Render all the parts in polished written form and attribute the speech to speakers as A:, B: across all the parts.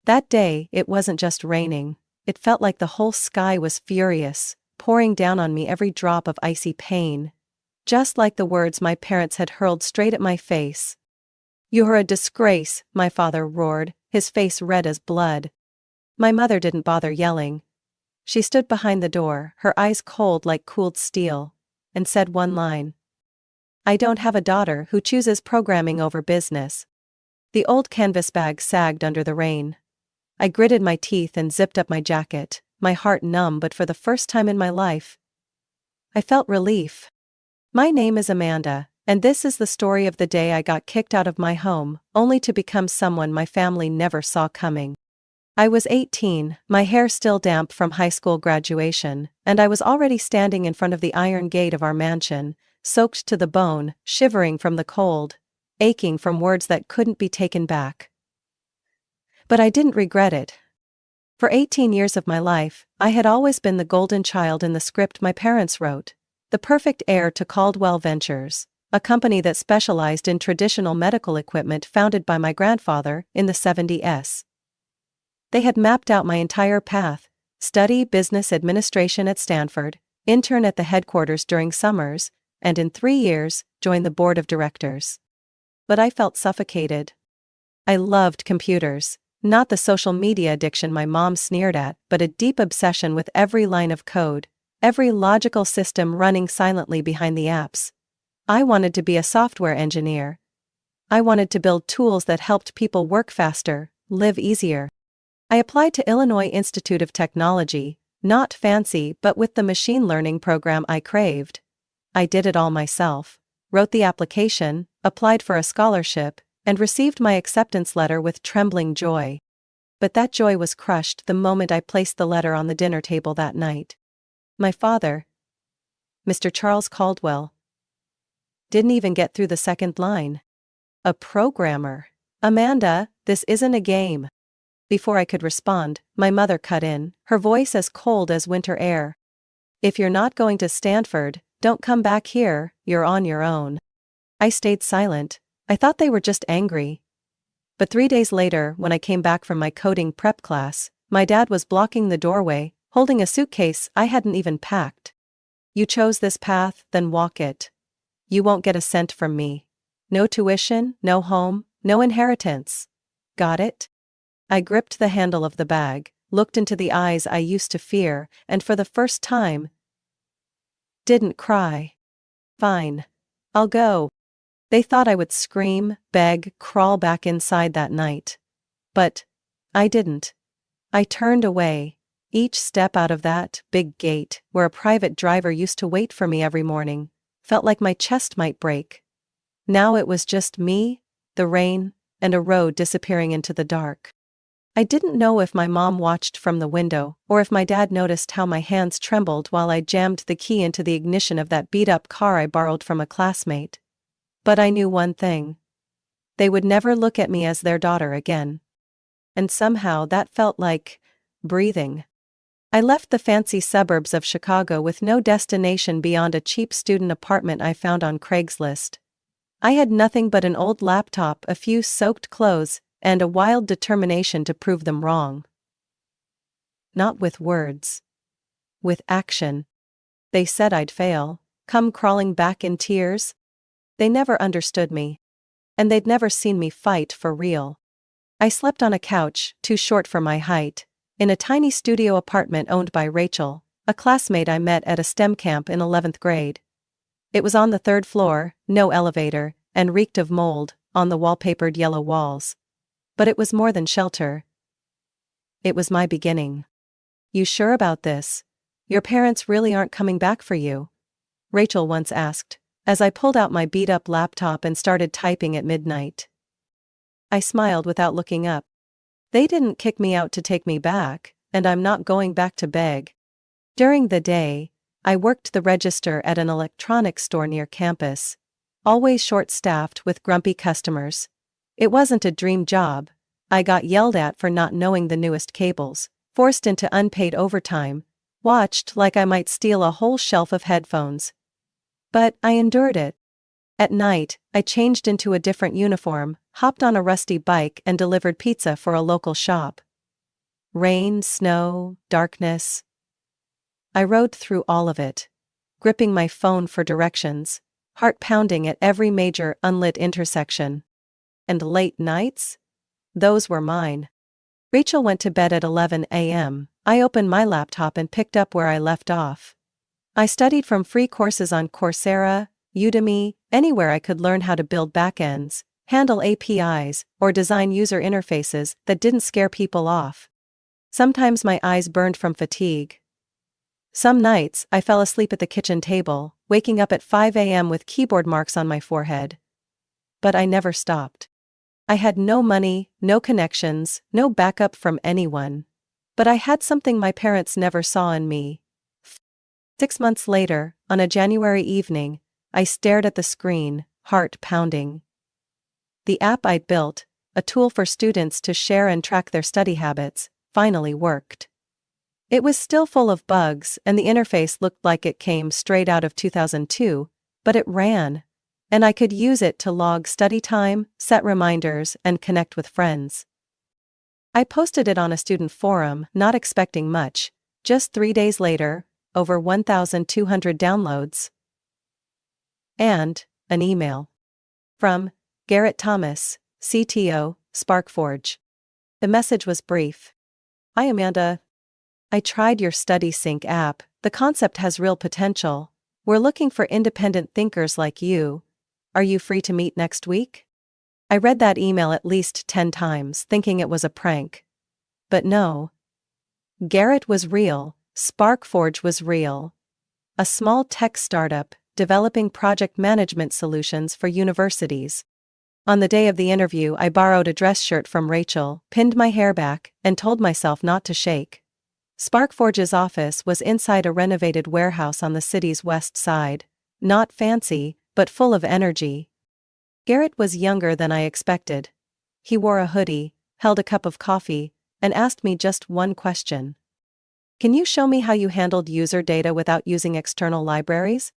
A: That day, it wasn't just raining. It felt like the whole sky was furious, pouring down on me every drop of icy pain. Just like the words my parents had hurled straight at my face. "You're a disgrace," my father roared, his face red as blood. My mother didn't bother yelling. She stood behind the door, her eyes cold like cooled steel, and said one line. "I don't have a daughter who chooses programming over business." The old canvas bag sagged under the rain. I gritted my teeth and zipped up my jacket, my heart numb, but for the first time in my life, I felt relief. My name is Amanda, and this is the story of the day I got kicked out of my home, only to become someone my family never saw coming. I was 18, my hair still damp from high school graduation, and I was already standing in front of the iron gate of our mansion, soaked to the bone, shivering from the cold, aching from words that couldn't be taken back. But I didn't regret it. For 18 years of my life, I had always been the golden child in the script my parents wrote, the perfect heir to Caldwell Ventures, a company that specialized in traditional medical equipment founded by my grandfather in the 70s. They had mapped out my entire path: study business administration at Stanford, intern at the headquarters during summers, and in 3 years, join the board of directors. But I felt suffocated. I loved computers, not the social media addiction my mom sneered at, but a deep obsession with every line of code, every logical system running silently behind the apps. I wanted to be a software engineer. I wanted to build tools that helped people work faster, live easier. I applied to Illinois Institute of Technology, not fancy but with the machine learning program I craved. I did it all myself, wrote the application, applied for a scholarship, and received my acceptance letter with trembling joy. But that joy was crushed the moment I placed the letter on the dinner table that night. My father, Mr. Charles Caldwell, didn't even get through the second line. "A programmer. Amanda, this isn't a game." Before I could respond, my mother cut in, her voice as cold as winter air. "If you're not going to Stanford, don't come back here, you're on your own." I stayed silent. I thought they were just angry. But 3 days later, when I came back from my coding prep class, my dad was blocking the doorway, holding a suitcase I hadn't even packed. "You chose this path, then walk it. You won't get a cent from me. No tuition, no home, no inheritance. Got it?" I gripped the handle of the bag, looked into the eyes I used to fear, and for the first time, didn't cry. "Fine. I'll go." They thought I would scream, beg, crawl back inside that night. But I didn't. I turned away. Each step out of that big gate, where a private driver used to wait for me every morning, felt like my chest might break. Now it was just me, the rain, and a road disappearing into the dark. I didn't know if my mom watched from the window, or if my dad noticed how my hands trembled while I jammed the key into the ignition of that beat-up car I borrowed from a classmate. But I knew one thing. They would never look at me as their daughter again. And somehow that felt like breathing. I left the fancy suburbs of Chicago with no destination beyond a cheap student apartment I found on Craigslist. I had nothing but an old laptop, a few soaked clothes, and a wild determination to prove them wrong. Not with words. With action. They said I'd fail, come crawling back in tears. They never understood me. And they'd never seen me fight for real. I slept on a couch, too short for my height, in a tiny studio apartment owned by Rachel, a classmate I met at a STEM camp in 11th grade. It was on the 3rd floor, no elevator, and reeked of mold on the wallpapered yellow walls. But it was more than shelter. It was my beginning. "You sure about this? Your parents really aren't coming back for you?" Rachel once asked, as I pulled out my beat-up laptop and started typing at midnight. I smiled without looking up. They didn't kick me out to take me back, and I'm not going back to beg. During the day, I worked the register at an electronics store near campus, always short-staffed with grumpy customers. It wasn't a dream job. I got yelled at for not knowing the newest cables, forced into unpaid overtime, watched like I might steal a whole shelf of headphones. But I endured it. At night, I changed into a different uniform, hopped on a rusty bike and delivered pizza for a local shop. Rain, snow, darkness. I rode through all of it, gripping my phone for directions, heart pounding at every major unlit intersection. And late nights? Those were mine. Rachel went to bed at 11 a.m. I opened my laptop and picked up where I left off. I studied from free courses on Coursera, Udemy, anywhere I could learn how to build backends, handle APIs, or design user interfaces that didn't scare people off. Sometimes my eyes burned from fatigue. Some nights, I fell asleep at the kitchen table, waking up at 5 a.m. with keyboard marks on my forehead. But I never stopped. I had no money, no connections, no backup from anyone. But I had something my parents never saw in me. 6 months later, on a January evening, I stared at the screen, heart pounding. The app I'd built, a tool for students to share and track their study habits, finally worked. It was still full of bugs, and the interface looked like it came straight out of 2002, but it ran. And I could use it to log study time, set reminders, and connect with friends. I posted it on a student forum, not expecting much. Just 3 days later, over 1,200 downloads. And an email. From Garrett Thomas, CTO, SparkForge. The message was brief. Hi Amanda. I tried your Study Sync app. The concept has real potential. We're looking for independent thinkers like you. Are you free to meet next week? I read that email at least 10 times, thinking it was a prank. But no. Garrett was real. SparkForge was real. A small tech startup, developing project management solutions for universities. On the day of the interview, I borrowed a dress shirt from Rachel, pinned my hair back, and told myself not to shake. SparkForge's office was inside a renovated warehouse on the city's west side. Not fancy, but full of energy. Garrett was younger than I expected. He wore a hoodie, held a cup of coffee, and asked me just one question. Can you show me how you handled user data without using external libraries?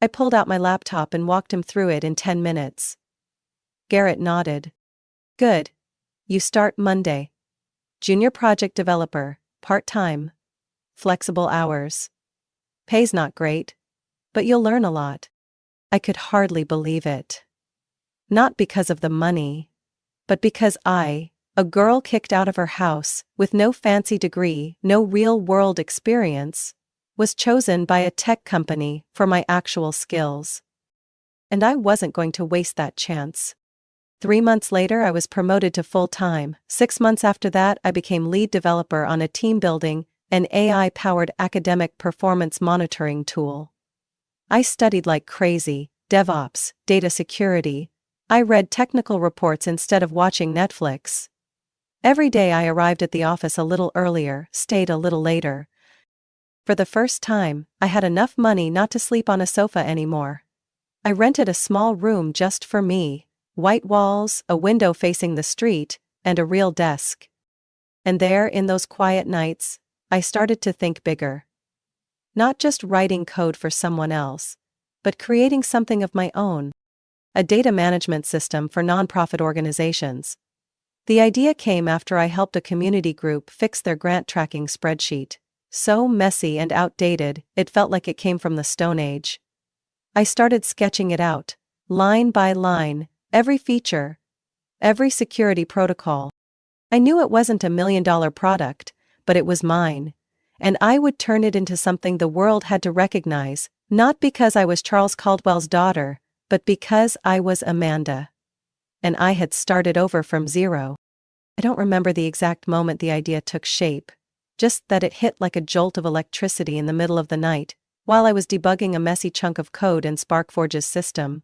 A: I pulled out my laptop and walked him through it in 10 minutes. Garrett nodded. Good. You start Monday. Junior project developer, part-time. Flexible hours. Pay's not great, but you'll learn a lot. I could hardly believe it. Not because of the money, but because I, a girl kicked out of her house, with no fancy degree, no real-world experience, was chosen by a tech company for my actual skills. And I wasn't going to waste that chance. 3 months later, I was promoted to full-time. 6 months after that, I became lead developer on a team building an AI-powered academic performance monitoring tool. I studied like crazy, DevOps, data security. I read technical reports instead of watching Netflix. Every day I arrived at the office a little earlier, stayed a little later. For the first time, I had enough money not to sleep on a sofa anymore. I rented a small room just for me, white walls, a window facing the street, and a real desk. And there, in those quiet nights, I started to think bigger. Not just writing code for someone else, but creating something of my own. A data management system for nonprofit organizations. The idea came after I helped a community group fix their grant tracking spreadsheet. So messy and outdated, it felt like it came from the Stone Age. I started sketching it out, line by line, every feature, every security protocol. I knew it wasn't a $1 million product, but it was mine. And I would turn it into something the world had to recognize, not because I was Charles Caldwell's daughter, but because I was Amanda. And I had started over from zero. I don't remember the exact moment the idea took shape, just that it hit like a jolt of electricity in the middle of the night, while I was debugging a messy chunk of code in SparkForge's system.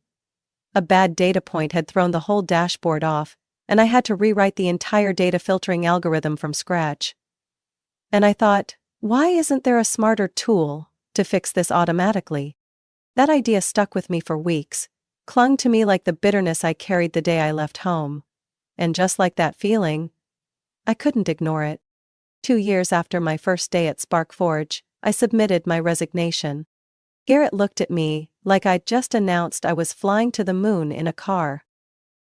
A: A bad data point had thrown the whole dashboard off, and I had to rewrite the entire data filtering algorithm from scratch. And I thought, why isn't there a smarter tool to fix this automatically? That idea stuck with me for weeks, clung to me like the bitterness I carried the day I left home. And just like that feeling, I couldn't ignore it. 2 years after my first day at SparkForge, I submitted my resignation. Garrett looked at me like I'd just announced I was flying to the moon in a car.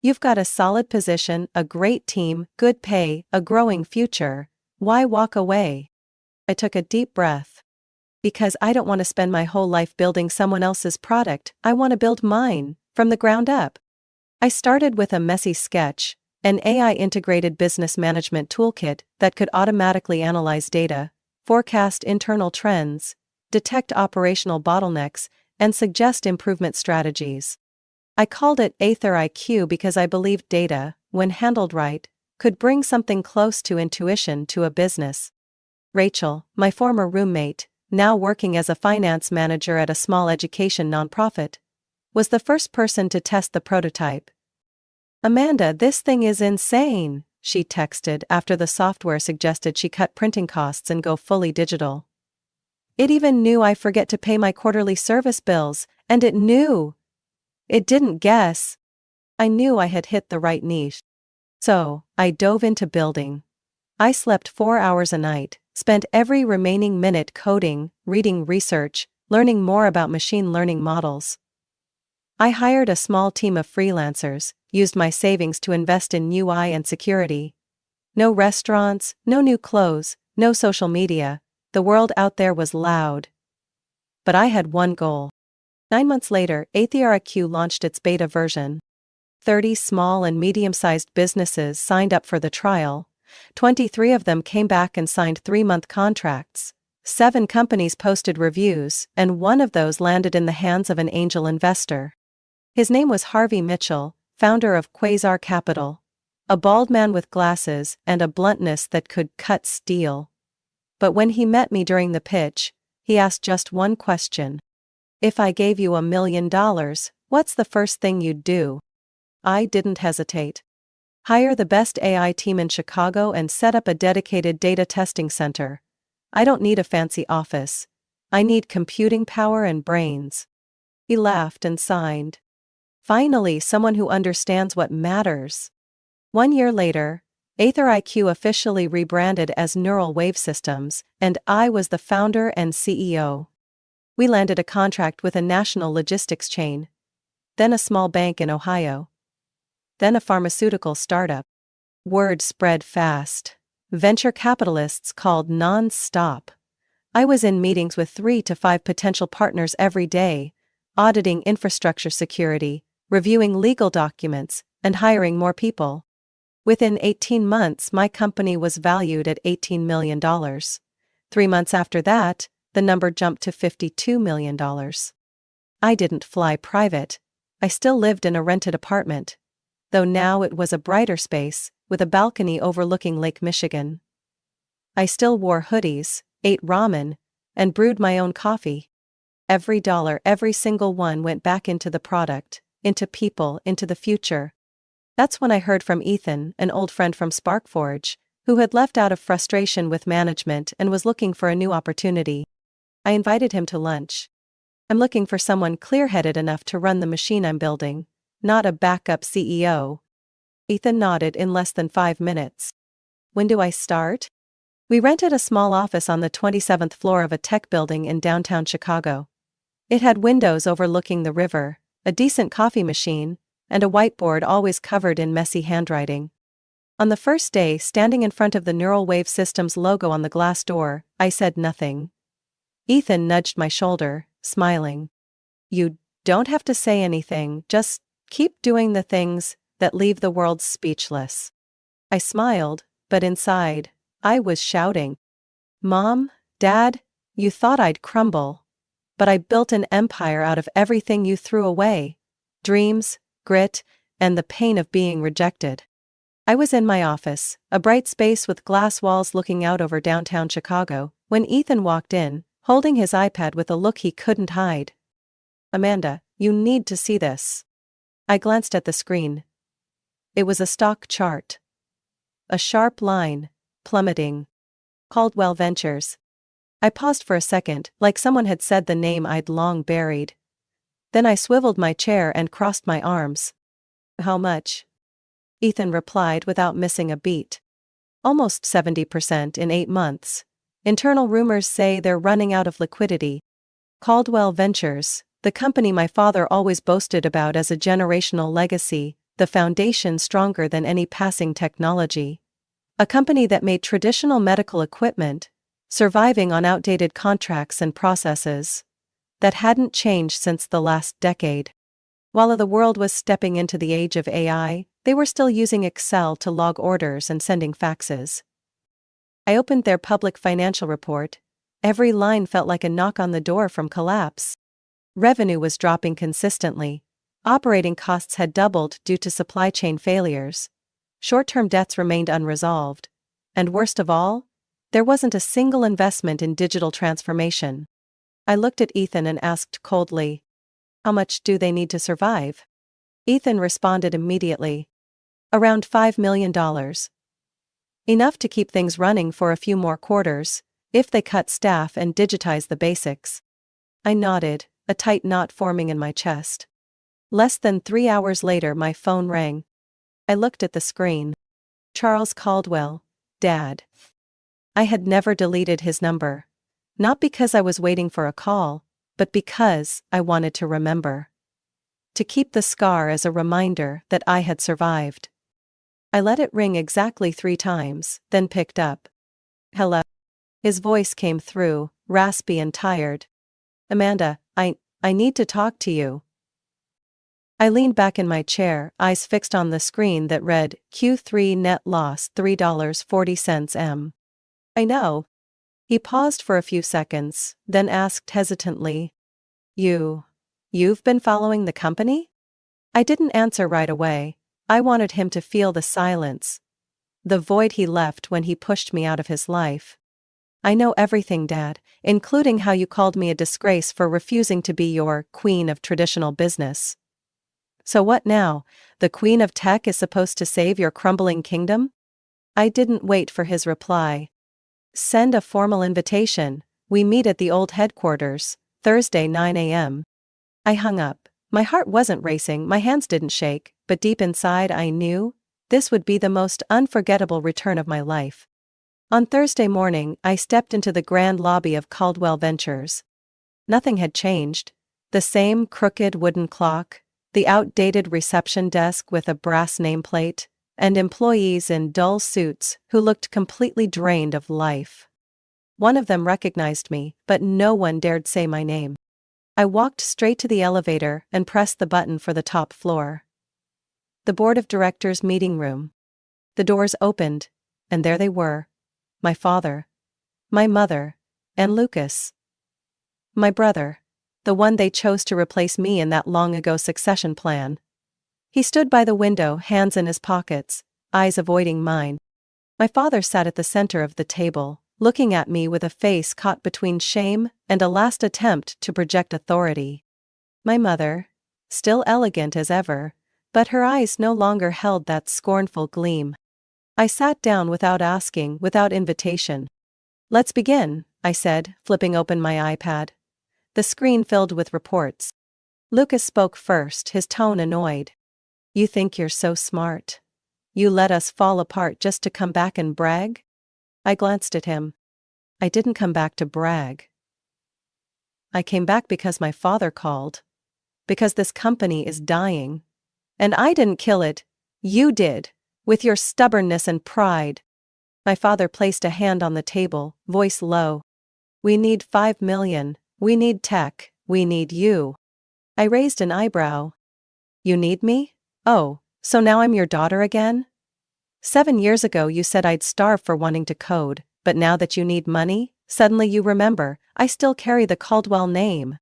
A: You've got a solid position, a great team, good pay, a growing future, Why walk away? I took a deep breath. Because I don't want to spend my whole life building someone else's product, I want to build mine, from the ground up. I started with a messy sketch, an AI-integrated business management toolkit that could automatically analyze data, forecast internal trends, detect operational bottlenecks, and suggest improvement strategies. I called it Aether IQ because I believed data, when handled right, could bring something close to intuition to a business. Rachel, my former roommate, now working as a finance manager at a small education nonprofit, was the first person to test the prototype. "Amanda, this thing is insane," she texted after the software suggested she cut printing costs and go fully digital. "It even knew I forget to pay my quarterly service bills, and it knew. It didn't guess." I knew I had hit the right niche. So, I dove into building. I slept 4 hours a night, spent every remaining minute coding, reading research, learning more about machine learning models. I hired a small team of freelancers, used my savings to invest in UI and security. No restaurants, no new clothes, no social media. The world out there was loud. But I had one goal. 9 months later, AetherIQ launched its beta version. 30 small and medium-sized businesses signed up for the trial. 23 of them came back and signed 3-month contracts. 7 companies posted reviews, and one of those landed in the hands of an angel investor. His name was Harvey Mitchell, founder of Quasar Capital. A bald man with glasses and a bluntness that could cut steel. But when he met me during the pitch, he asked just one question. "If I gave you $1 million, what's the first thing you'd do?" I didn't hesitate. Hire the best AI team in Chicago and set up a dedicated data testing center. I don't need a fancy office. I need computing power and brains. He laughed and signed. Finally, someone who understands what matters. 1 year later, AetherIQ officially rebranded as Neural Wave Systems, and I was the founder and CEO. We landed a contract with a national logistics chain, then a small bank in Ohio, then a pharmaceutical startup. Word spread fast. Venture capitalists called non-stop. I was in meetings with 3 to 5 potential partners every day, auditing infrastructure security, reviewing legal documents, and hiring more people. Within 18 months, my company was valued at $18 million. 3 months after that, the number jumped to $52 million. I didn't fly private. I still lived in a rented apartment, though now it was a brighter space, with a balcony overlooking Lake Michigan. I still wore hoodies, ate ramen, and brewed my own coffee. Every dollar, every single one, went back into the product, into people, into the future. That's when I heard from Ethan, an old friend from SparkForge, who had left out of frustration with management and was looking for a new opportunity. I invited him to lunch. "I'm looking for someone clear-headed enough to run the machine I'm building, not a backup CEO." Ethan nodded in less than 5 minutes. "When do I start?" We rented a small office on the 27th floor of a tech building in downtown Chicago. It had windows overlooking the river, a decent coffee machine, and a whiteboard always covered in messy handwriting. On the first day, standing in front of the Neural Wave Systems logo on the glass door, I said nothing. Ethan nudged my shoulder, smiling. "You don't have to say anything, just keep doing the things that leave the world speechless." I smiled, but inside, I was shouting. "Mom, Dad, you thought I'd crumble. But I built an empire out of everything you threw away. Dreams, grit, and the pain of being rejected." I was in my office, a bright space with glass walls looking out over downtown Chicago, when Ethan walked in, holding his iPad with a look he couldn't hide. "Amanda, you need to see this." I glanced at the screen. It was a stock chart. A sharp line, plummeting. Caldwell Ventures. I paused for a second, like someone had said the name I'd long buried. Then I swiveled my chair and crossed my arms. "How much?" Ethan replied without missing a beat. "Almost 70% in 8 months. Internal rumors say they're running out of liquidity." Caldwell Ventures, the company my father always boasted about as a generational legacy, the foundation stronger than any passing technology. A company that made traditional medical equipment, surviving on outdated contracts and processes that hadn't changed since the last decade. While the world was stepping into the age of AI, they were still using Excel to log orders and sending faxes. I opened their public financial report. Every line felt like a knock on the door from collapse. Revenue was dropping consistently. Operating costs had doubled due to supply chain failures. Short-term debts remained unresolved. And worst of all, there wasn't a single investment in digital transformation. I looked at Ethan and asked coldly, "How much do they need to survive?" Ethan responded immediately. "Around $5 million. Enough to keep things running for a few more quarters, if they cut staff and digitize the basics." I nodded, a tight knot forming in my chest. Less than 3 hours later, my phone rang. I looked at the screen. Charles Caldwell, Dad. I had never deleted his number. Not because I was waiting for a call, but because I wanted to remember. To keep the scar as a reminder that I had survived. I let it ring exactly 3 times, then picked up. "Hello?" His voice came through, raspy and tired. "Amanda, I need to talk to you." I leaned back in my chair, eyes fixed on the screen that read, Q3 net loss $3.40 m. "I know." He paused for a few seconds, then asked hesitantly, You've been following the company?" I didn't answer right away. I wanted him to feel the silence. The void he left when he pushed me out of his life. "I know everything, Dad, including how you called me a disgrace for refusing to be your queen of traditional business." "So what now? The queen of tech is supposed to save your crumbling kingdom?" I didn't wait for his reply. "Send a formal invitation. We meet at the old headquarters, Thursday 9 a.m. I hung up. My heart wasn't racing, my hands didn't shake, but deep inside I knew this would be the most unforgettable return of my life. On Thursday morning, I stepped into the grand lobby of Caldwell Ventures. Nothing had changed. The same crooked wooden clock, the outdated reception desk with a brass nameplate, and employees in dull suits who looked completely drained of life. One of them recognized me, but no one dared say my name. I walked straight to the elevator and pressed the button for the top floor. The board of directors meeting room. The doors opened, and there they were. My father, my mother, and Lucas. My brother, the one they chose to replace me in that long-ago succession plan. He stood by the window, hands in his pockets, eyes avoiding mine. My father sat at the center of the table, looking at me with a face caught between shame and a last attempt to project authority. My mother, still elegant as ever, but her eyes no longer held that scornful gleam. I sat down without asking, without invitation. "Let's begin," I said, flipping open my iPad. The screen filled with reports. Lucas spoke first, his tone annoyed. "You think you're so smart? You let us fall apart just to come back and brag?" I glanced at him. "I didn't come back to brag. I came back because my father called. Because this company is dying. And I didn't kill it. You did. With your stubbornness and pride." My father placed a hand on the table, voice low. "We need 5 million. We need tech. We need you." I raised an eyebrow. "You need me? Oh, so now I'm your daughter again? 7 years ago you said I'd starve for wanting to code, but now that you need money, suddenly you remember, I still carry the Caldwell name."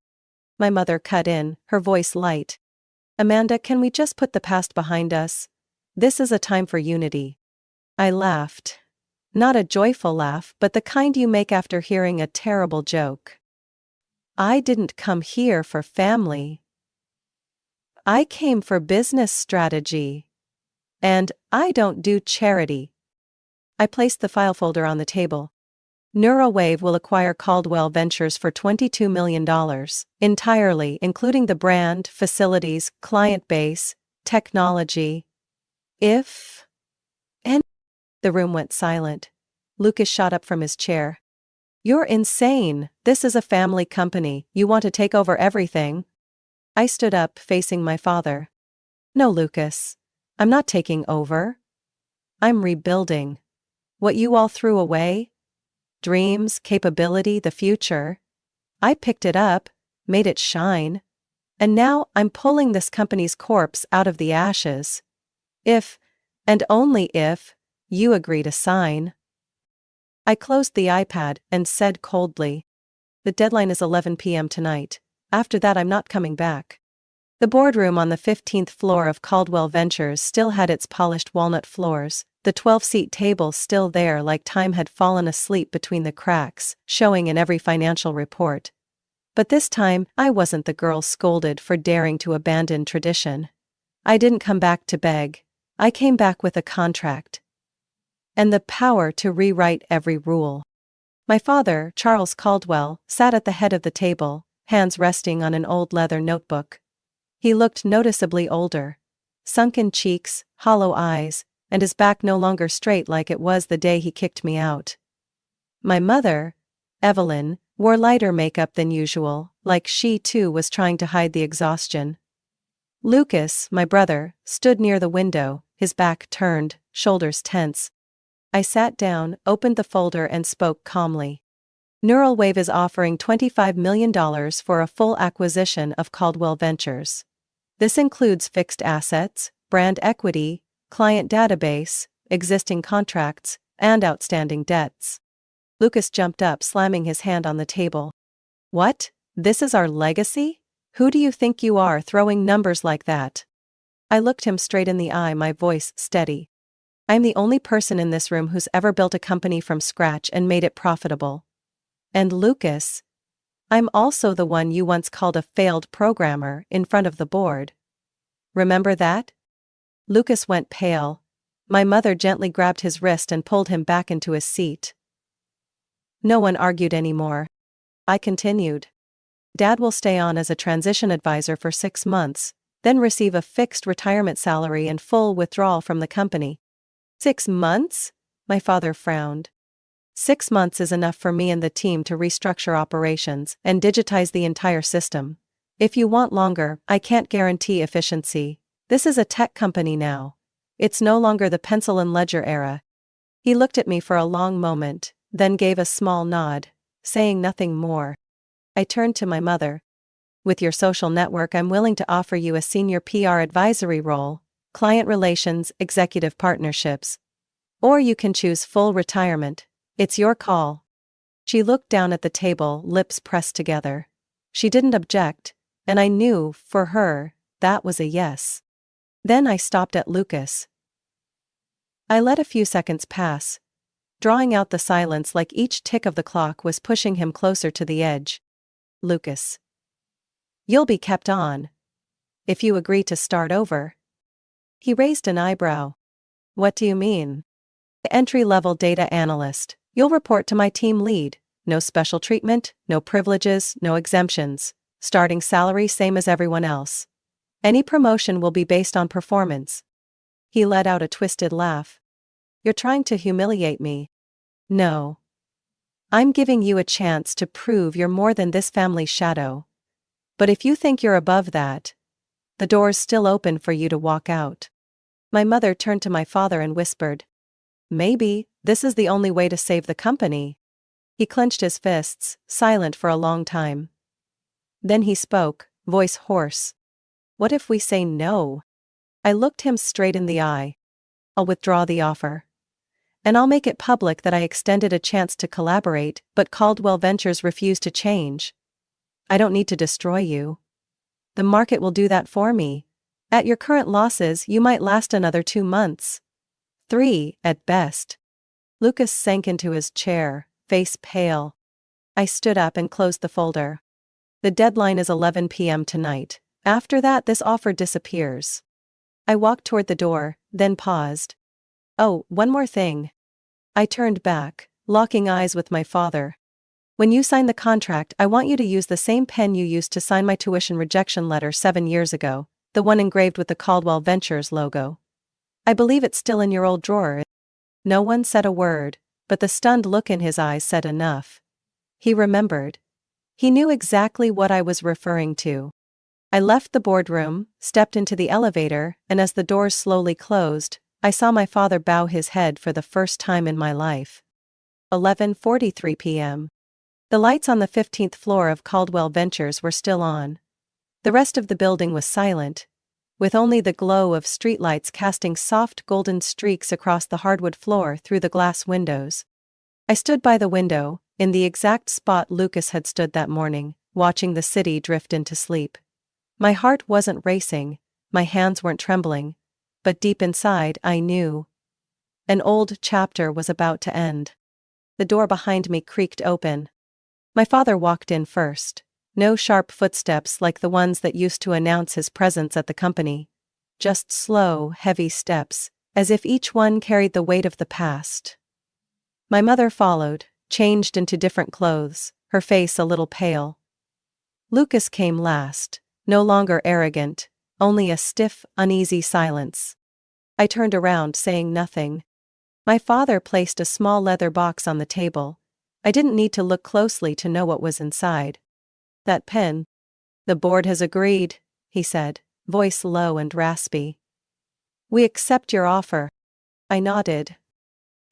A: My mother cut in, her voice light. "Amanda, can we just put the past behind us? This is a time for unity." I laughed. Not a joyful laugh, but the kind you make after hearing a terrible joke. "I didn't come here for family. I came for business strategy. And I don't do charity." I placed the file folder on the table. Neuralwave will acquire Caldwell Ventures for $22 million, entirely, including the brand, facilities, client base, technology. If... And the room went silent. Lucas shot up from his chair. "You're insane. This is a family company. You want to take over everything?" I stood up, facing my father. "No, Lucas. I'm not taking over. I'm rebuilding. What you all threw away? Dreams, capability, the future. I picked it up, made it shine. And now I'm pulling this company's corpse out of the ashes. If, and only if, you agree to sign. I closed the iPad and said coldly, "The deadline is 11 p.m. tonight. After that I'm not coming back." The boardroom on the 15th floor of Caldwell Ventures still had its polished walnut floors, the 12-seat table still there like time had fallen asleep between the cracks, showing in every financial report. But this time, I wasn't the girl scolded for daring to abandon tradition. I didn't come back to beg. I came back with a contract. And the power to rewrite every rule. My father, Charles Caldwell, sat at the head of the table, hands resting on an old leather notebook. He looked noticeably older. Sunken cheeks, hollow eyes, and his back no longer straight like it was the day he kicked me out. My mother, Evelyn, wore lighter makeup than usual, like she too was trying to hide the exhaustion. Lucas, my brother, stood near the window, his back turned, shoulders tense. I sat down, opened the folder and spoke calmly. Neuralwave is offering $25 million for a full acquisition of Caldwell Ventures. This includes fixed assets, brand equity, client database, existing contracts, and outstanding debts. Lucas jumped up, slamming his hand on the table. "What? This is our legacy? Who do you think you are, throwing numbers like that?" I looked him straight in the eye, my voice steady. "I'm the only person in this room who's ever built a company from scratch and made it profitable. And Lucas, I'm also the one you once called a failed programmer in front of the board. Remember that?" Lucas went pale. My mother gently grabbed his wrist and pulled him back into his seat. No one argued anymore. I continued. "Dad will stay on as a transition advisor for 6 months, then receive a fixed retirement salary and full withdrawal from the company." 6 months? My father frowned. 6 months is enough for me and the team to restructure operations and digitize the entire system. If you want longer, I can't guarantee efficiency. This is a tech company now. It's no longer the pencil and ledger era. He looked at me for a long moment, then gave a small nod, saying nothing more. I turned to my mother. "With your social network, I'm willing to offer you a senior PR advisory role, client relations, executive partnerships. Or you can choose full retirement. It's your call." She looked down at the table, lips pressed together. She didn't object, and I knew, for her, that was a yes. Then I stopped at Lucas. I let a few seconds pass, drawing out the silence like each tick of the clock was pushing him closer to the edge. "Lucas, you'll be kept on. If you agree to start over." He raised an eyebrow. "What do you mean?" "Entry-level data analyst. You'll report to my team lead. No special treatment, no privileges, no exemptions. Starting salary same as everyone else. Any promotion will be based on performance." He let out a twisted laugh. "You're trying to humiliate me." "No. I'm giving you a chance to prove you're more than this family's shadow. But if you think you're above that, the door's still open for you to walk out." My mother turned to my father and whispered, "Maybe this is the only way to save the company." He clenched his fists, silent for a long time. Then he spoke, voice hoarse. "What if we say no?" I looked him straight in the eye. "I'll withdraw the offer. And I'll make it public that I extended a chance to collaborate, but Caldwell Ventures refused to change. I don't need to destroy you. The market will do that for me. At your current losses, you might last another 2 months. 3, at best." Lucas sank into his chair, face pale. I stood up and closed the folder. "The deadline is 11 p.m. tonight. After that, this offer disappears." I walked toward the door, then paused. "Oh, one more thing." I turned back, locking eyes with my father. "When you sign the contract, I want you to use the same pen you used to sign my tuition rejection letter 7 years ago, the one engraved with the Caldwell Ventures logo. I believe it's still in your old drawer." No one said a word, but the stunned look in his eyes said enough. He remembered. He knew exactly what I was referring to. I left the boardroom, stepped into the elevator, and as the doors slowly closed, I saw my father bow his head for the first time in my life. 11:43 p.m. The lights on the 15th floor of Caldwell Ventures were still on. The rest of the building was silent, with only the glow of streetlights casting soft golden streaks across the hardwood floor through the glass windows. I stood by the window, in the exact spot Lucas had stood that morning, watching the city drift into sleep. My heart wasn't racing, my hands weren't trembling, but deep inside I knew. An old chapter was about to end. The door behind me creaked open. My father walked in first. No sharp footsteps like the ones that used to announce his presence at the company. Just slow, heavy steps, as if each one carried the weight of the past. My mother followed, changed into different clothes, her face a little pale. Lucas came last, no longer arrogant, only a stiff, uneasy silence. I turned around, saying nothing. My father placed a small leather box on the table. I didn't need to look closely to know what was inside. That pen. The board has agreed, he said, voice low and raspy. We accept your offer. I nodded.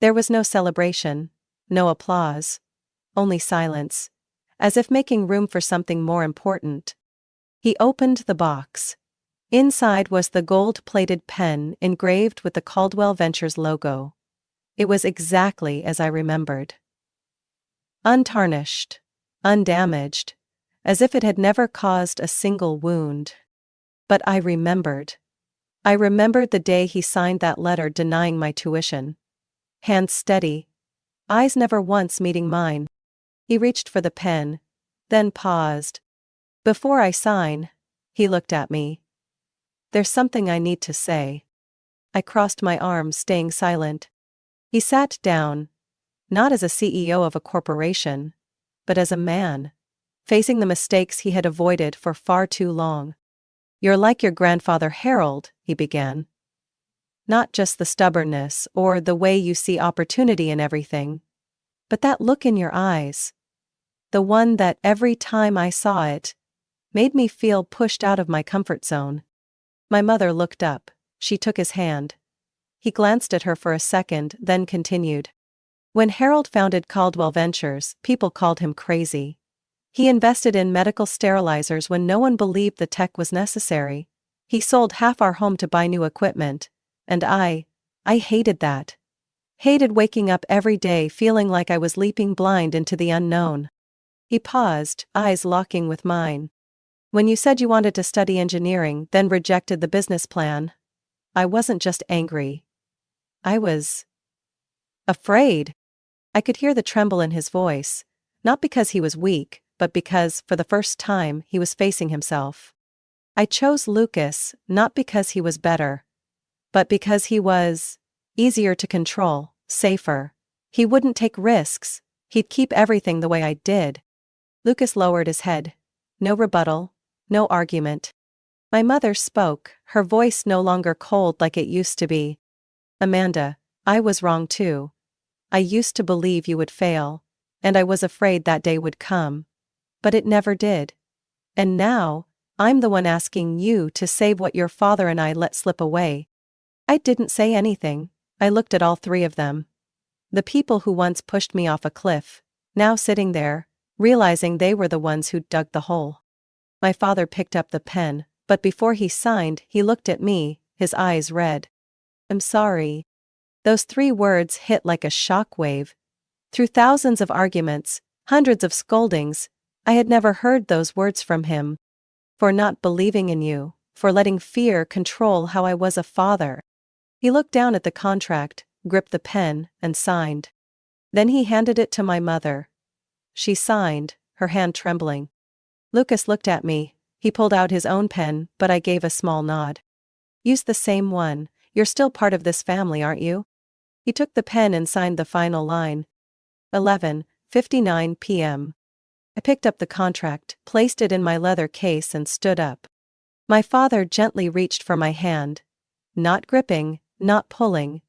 A: There was no celebration, no applause, only silence, as if making room for something more important. He opened the box. Inside was the gold-plated pen engraved with the Caldwell Ventures logo. It was exactly as I remembered. Untarnished, undamaged, as if it had never caused a single wound. But I remembered. I remembered the day he signed that letter denying my tuition. Hands steady, eyes never once meeting mine. He reached for the pen, then paused. Before I sign, he looked at me. There's something I need to say. I crossed my arms, staying silent. He sat down, not as a CEO of a corporation, but as a man, facing the mistakes he had avoided for far too long. You're like your grandfather Harold, he began. Not just the stubbornness or the way you see opportunity in everything, but that look in your eyes. The one that every time I saw it, made me feel pushed out of my comfort zone. My mother looked up. She took his hand. He glanced at her for a second, then continued. When Harold founded Caldwell Ventures, people called him crazy. He invested in medical sterilizers when no one believed the tech was necessary. He sold half our home to buy new equipment. And I hated that. Hated waking up every day feeling like I was leaping blind into the unknown. He paused, eyes locking with mine. When you said you wanted to study engineering, then rejected the business plan, I wasn't just angry. I was afraid. I could hear the tremble in his voice, not because he was weak, but because, for the first time, he was facing himself. I chose Lucas, not because he was better, but because he was easier to control, safer. He wouldn't take risks, he'd keep everything the way I did. Lucas lowered his head. No rebuttal, no argument. My mother spoke, her voice no longer cold like it used to be. Amanda, I was wrong too. I used to believe you would fail, and I was afraid that day would come. But it never did. And now, I'm the one asking you to save what your father and I let slip away. I didn't say anything. I looked at all three of them. The people who once pushed me off a cliff, now sitting there, realizing they were the ones who'd dug the hole. My father picked up the pen, but before he signed, he looked at me, his eyes red. I'm sorry. Those 3 words hit like a shockwave. Through thousands of arguments, hundreds of scoldings, I had never heard those words from him. For not believing in you, for letting fear control how I was a father. He looked down at the contract, gripped the pen, and signed. Then he handed it to my mother. She signed, her hand trembling. Lucas looked at me. He pulled out his own pen, but I gave a small nod. Use the same one. You're still part of this family, aren't you? He took the pen and signed the final line. 11:59 p.m. I picked up the contract, placed it in my leather case and stood up. My father gently reached for my hand. Not gripping, not pulling.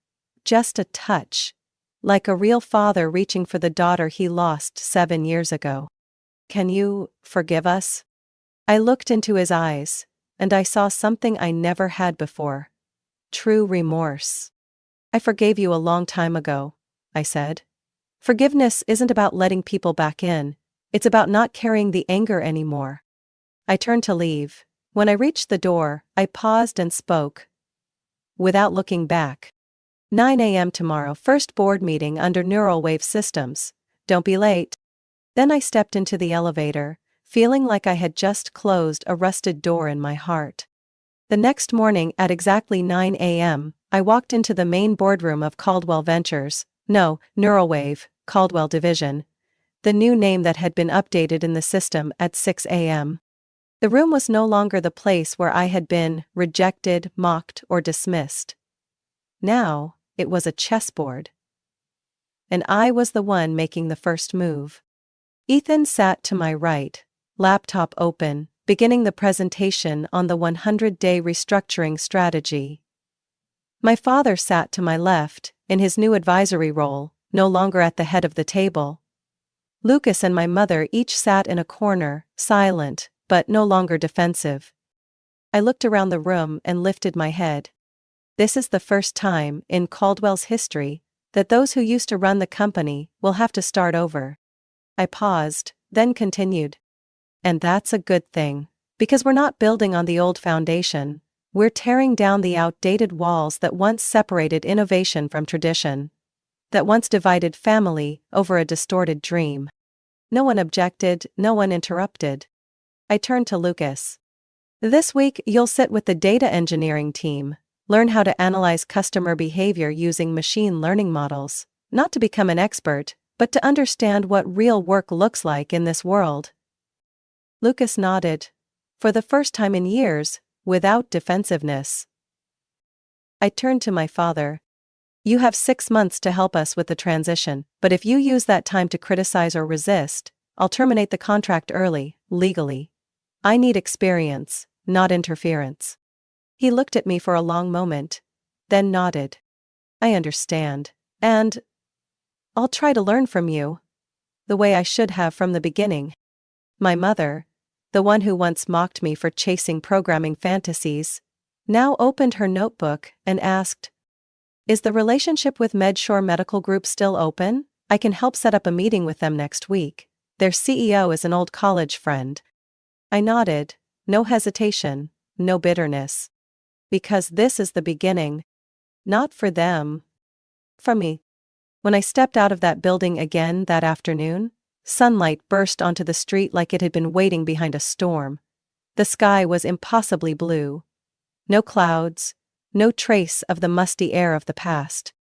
A: Just a touch. Like a real father reaching for the daughter he lost 7 years ago. Can you forgive us? I looked into his eyes, and I saw something I never had before. True remorse. I forgave you a long time ago, I said. Forgiveness isn't about letting people back in, it's about not carrying the anger anymore. I turned to leave. When I reached the door, I paused and spoke. Without looking back. 9 a.m. tomorrow, first board meeting under neural wave systems. Don't be late. Then I stepped into the elevator, feeling like I had just closed a rusted door in my heart. The next morning at exactly 9 a.m., I walked into the main boardroom of Caldwell Ventures, no, Neuralwave, Caldwell Division, the new name that had been updated in the system at 6 a.m. The room was no longer the place where I had been rejected, mocked, or dismissed. Now, it was a chessboard. And I was the one making the first move. Ethan sat to my right, laptop open, beginning the presentation on the 100-day restructuring strategy. My father sat to my left, in his new advisory role, no longer at the head of the table. Lucas and my mother each sat in a corner, silent, but no longer defensive. I looked around the room and lifted my head. This is the first time, in Caldwell's history, that those who used to run the company will have to start over. I paused, then continued. And that's a good thing, because we're not building on the old foundation, we're tearing down the outdated walls that once separated innovation from tradition, that once divided family over a distorted dream. No one objected, no one interrupted. I turned to Lucas. This week you'll sit with the data engineering team, learn how to analyze customer behavior using machine learning models, not to become an expert, but to understand what real work looks like in this world. Lucas nodded, for the first time in years, without defensiveness. I turned to my father. You have 6 months to help us with the transition, but if you use that time to criticize or resist, I'll terminate the contract early, legally. I need experience, not interference. He looked at me for a long moment, then nodded. I understand, and I'll try to learn from you. The way I should have from the beginning. My mother, the one who once mocked me for chasing programming fantasies, now opened her notebook and asked, "Is the relationship with MedSure Medical Group still open? I can help set up a meeting with them next week. Their CEO is an old college friend." I nodded, no hesitation, no bitterness. Because this is the beginning. Not for them. For me. When I stepped out of that building again that afternoon, sunlight burst onto the street like it had been waiting behind a storm. The sky was impossibly blue. No clouds, no trace of the musty air of the past.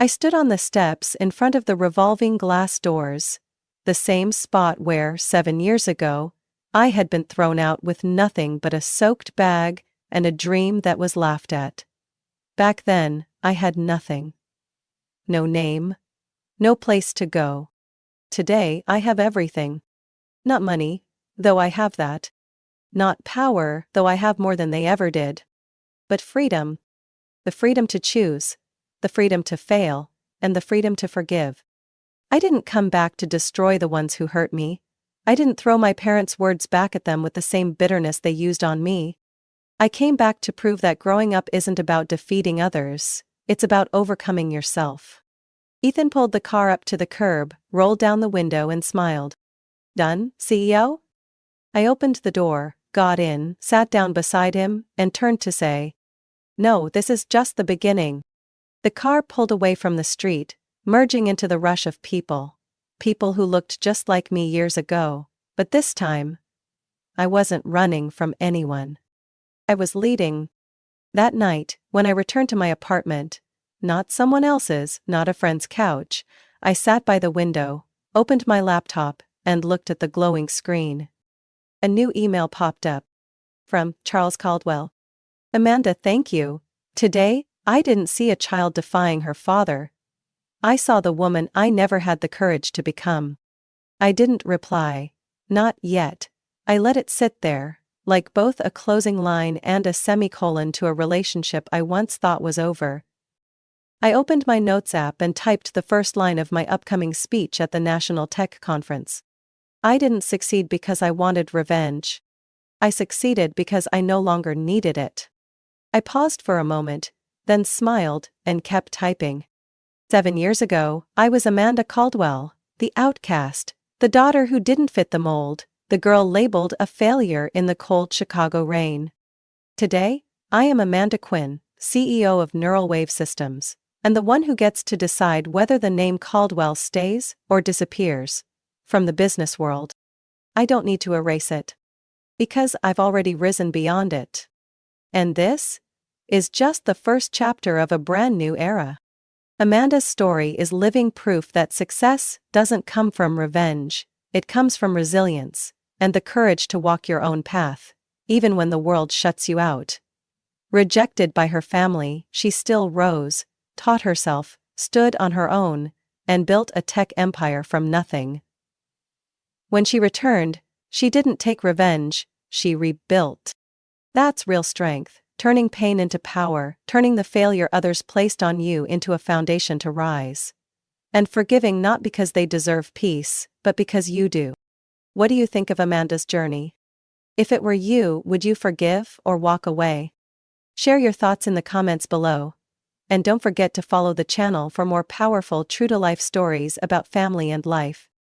A: I stood on the steps in front of the revolving glass doors, the same spot where, 7 years ago, I had been thrown out with nothing but a soaked bag and a dream that was laughed at. Back then, I had nothing. No name. No place to go. Today, I have everything. Not money, though I have that. Not power, though I have more than they ever did. But freedom. The freedom to choose, the freedom to fail, and the freedom to forgive. I didn't come back to destroy the ones who hurt me. I didn't throw my parents' words back at them with the same bitterness they used on me. I came back to prove that growing up isn't about defeating others, it's about overcoming yourself. Ethan pulled the car up to the curb, rolled down the window and smiled. Done, CEO? I opened the door, got in, sat down beside him, and turned to say, "No, this is just the beginning." The car pulled away from the street, merging into the rush of people. People who looked just like me years ago, but this time, I wasn't running from anyone. I was leading. That night, when I returned to my apartment, not someone else's, not a friend's couch, I sat by the window, opened my laptop, and looked at the glowing screen. A new email popped up. From Charles Caldwell. "Amanda, thank you. Today, I didn't see a child defying her father. I saw the woman I never had the courage to become." I didn't reply. Not yet. I let it sit there, like both a closing line and a semicolon to a relationship I once thought was over. I opened my notes app and typed the first line of my upcoming speech at the National Tech Conference. I didn't succeed because I wanted revenge. I succeeded because I no longer needed it. I paused for a moment, then smiled and kept typing. 7 years ago, I was Amanda Caldwell, the outcast, the daughter who didn't fit the mold, the girl labeled a failure in the cold Chicago rain. Today, I am Amanda Quinn, CEO of Neural Wave Systems, and the one who gets to decide whether the name Caldwell stays or disappears from the business world. I don't need to erase it, because I've already risen beyond it. And this is just the first chapter of a brand new era. Amanda's story is living proof that success doesn't come from revenge, it comes from resilience and the courage to walk your own path, even when the world shuts you out. Rejected by her family, she still rose, taught herself, stood on her own, and built a tech empire from nothing. When she returned, she didn't take revenge, she rebuilt. That's real strength, turning pain into power, turning the failure others placed on you into a foundation to rise. And forgiving not because they deserve peace, but because you do. What do you think of Amanda's journey? If it were you, would you forgive or walk away? Share your thoughts in the comments below. And don't forget to follow the channel for more powerful true-to-life stories about family and life.